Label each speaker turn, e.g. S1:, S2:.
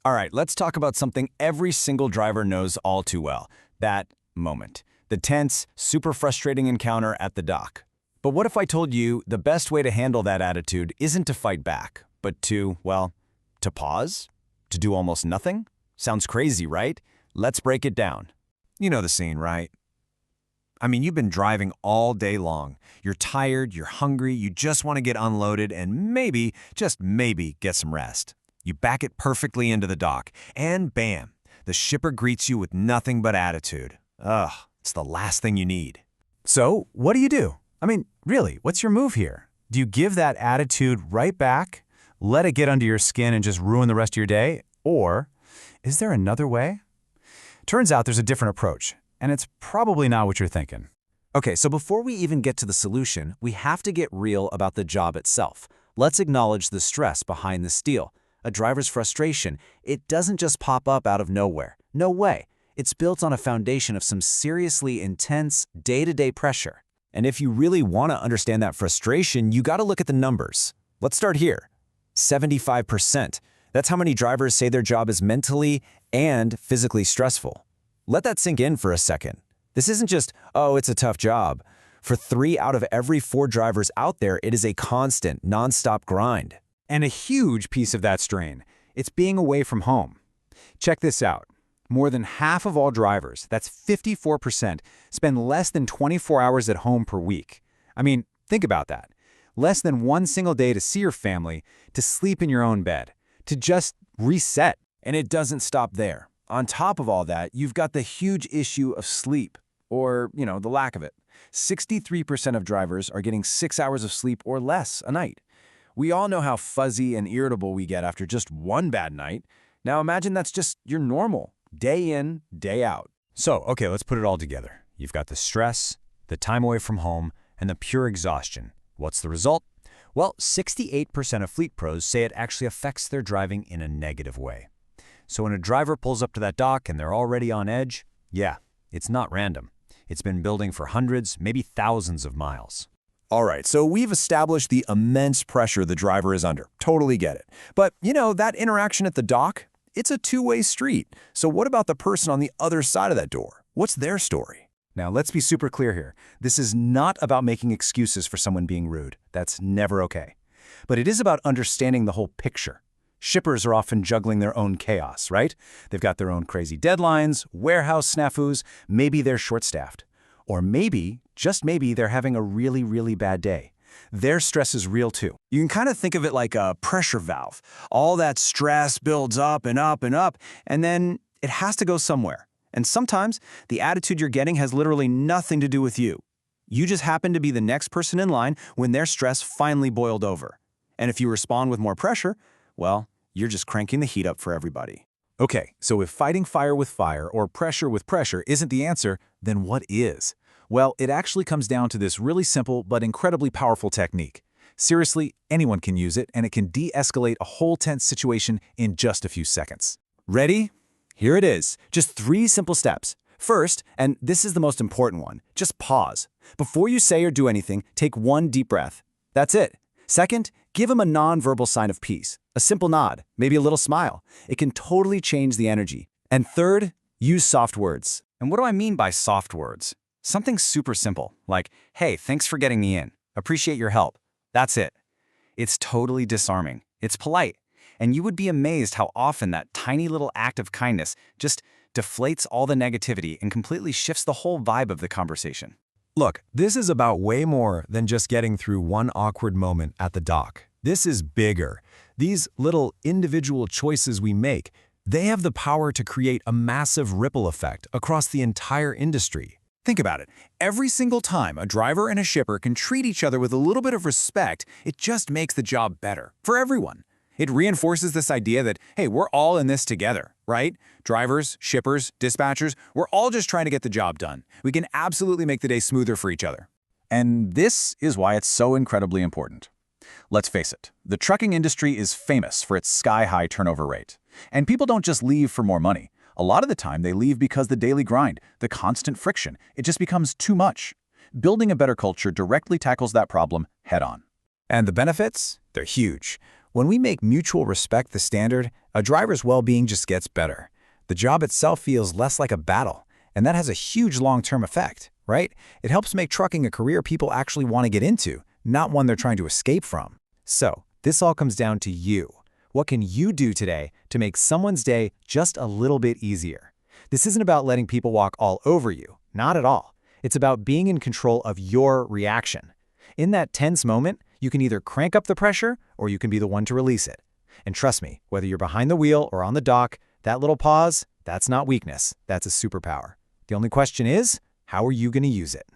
S1: All right, let's talk about something every single driver knows all too well. That moment. The tense, super frustrating encounter at the dock. But what if I told you the best way to handle that attitude isn't to fight back, but to, well, to pause? To do almost nothing? Sounds crazy, right? Let's break it down.
S2: You know the scene, right? I mean, you've been driving all day long. You're tired, you're hungry, you just want to get unloaded and maybe, just maybe, get some rest. You back it perfectly into the dock, and bam, the shipper greets you with nothing but attitude. Ugh, it's the last thing you need.
S3: So, what do? I mean, really, what's your move here? Do you give that attitude right back, let it get under your skin and just ruin the rest of your day? Or is there another way? Turns out there's a different approach, and it's probably not what you're thinking.
S4: Okay, so before we even get to the solution, we have to get real about the job itself. Let's acknowledge the stress behind the steal. A driver's frustration, it doesn't just pop up out of nowhere. No way. It's built on a foundation of some seriously intense, day-to-day pressure.
S1: And if you really want to understand that frustration, you got to look at the numbers. Let's start here. 75%. That's how many drivers say their job is mentally and physically stressful. Let that sink in for a second. This isn't just, oh, it's a tough job. For 3 out of every 4 drivers out there, it is a constant, nonstop grind.
S3: And a huge piece of that strain, it's being away from home. Check this out. More than half of all drivers, that's 54%, spend less than 24 hours at home per week. I mean, think about that. Less than one single day to see your family, to sleep in your own bed, to just reset.
S1: And it doesn't stop there. On top of all that, you've got the huge issue of sleep, or, the lack of it. 63% of drivers are getting 6 hours of sleep or less a night. We all know how fuzzy and irritable we get after just one bad night. Now imagine that's just your normal, day in, day out.
S3: So, okay, let's put it all together. You've got the stress, the time away from home, and the pure exhaustion. What's the result? Well, 68% of fleet pros say it actually affects their driving in a negative way. So when a driver pulls up to that dock and they're already on edge, yeah, it's not random. It's been building for hundreds, maybe thousands of miles.
S1: All right, so we've established the immense pressure the driver is under. Totally get it. But, that interaction at the dock, it's a two-way street. So what about the person on the other side of that door? What's their story?
S3: Now, let's be super clear here. This is not about making excuses for someone being rude. That's never okay. But it is about understanding the whole picture. Shippers are often juggling their own chaos, right? They've got their own crazy deadlines, warehouse snafus, maybe they're short-staffed. Or maybe, just maybe, they're having a really, really bad day. Their stress is real too.
S1: You can kind of think of it like a pressure valve. All that stress builds up and up and up, and then it has to go somewhere. And sometimes the attitude you're getting has literally nothing to do with you. You just happen to be the next person in line when their stress finally boiled over. And if you respond with more pressure, well, you're just cranking the heat up for everybody.
S3: Okay, so if fighting fire with fire or pressure with pressure isn't the answer, then what is? Well, it actually comes down to this really simple but incredibly powerful technique. Seriously, anyone can use it, and it can de-escalate a whole tense situation in just a few seconds.
S1: Ready? Here it is. Just 3 simple steps. First, and this is the most important one, just pause. Before you say or do anything, take 1 deep breath. That's it. Second, give them a non-verbal sign of peace. A simple nod, maybe a little smile. It can totally change the energy. And third, use soft words. And what do I mean by soft words? Something super simple, like, hey, thanks for getting me in. Appreciate your help. That's it. It's totally disarming. It's polite. And you would be amazed how often that tiny little act of kindness just deflates all the negativity and completely shifts the whole vibe of the conversation.
S2: Look, this is about way more than just getting through one awkward moment at the dock. This is bigger. These little individual choices we make, they have the power to create a massive ripple effect across the entire industry.
S3: Think about it. Every single time a driver and a shipper can treat each other with a little bit of respect, it just makes the job better for everyone. It reinforces this idea that, hey, we're all in this together, right? Drivers, shippers, dispatchers, we're all just trying to get the job done. We can absolutely make the day smoother for each other. And this is why it's so incredibly important. Let's face it, the trucking industry is famous for its sky-high turnover rate. And people don't just leave for more money. A lot of the time, they leave because the daily grind, the constant friction, it just becomes too much. Building a better culture directly tackles that problem head-on. And the benefits? They're huge. When we make mutual respect the standard, a driver's well-being just gets better. The job itself feels less like a battle, and that has a huge long-term effect, right? It helps make trucking a career people actually want to get into, not one they're trying to escape from.
S4: So, this all comes down to you. What can you do today to make someone's day just a little bit easier? This isn't about letting people walk all over you, not at all. It's about being in control of your reaction. In that tense moment, you can either crank up the pressure or you can be the one to release it. And trust me, whether you're behind the wheel or on the dock, that little pause, that's not weakness, that's a superpower. The only question is, how are you going to use it?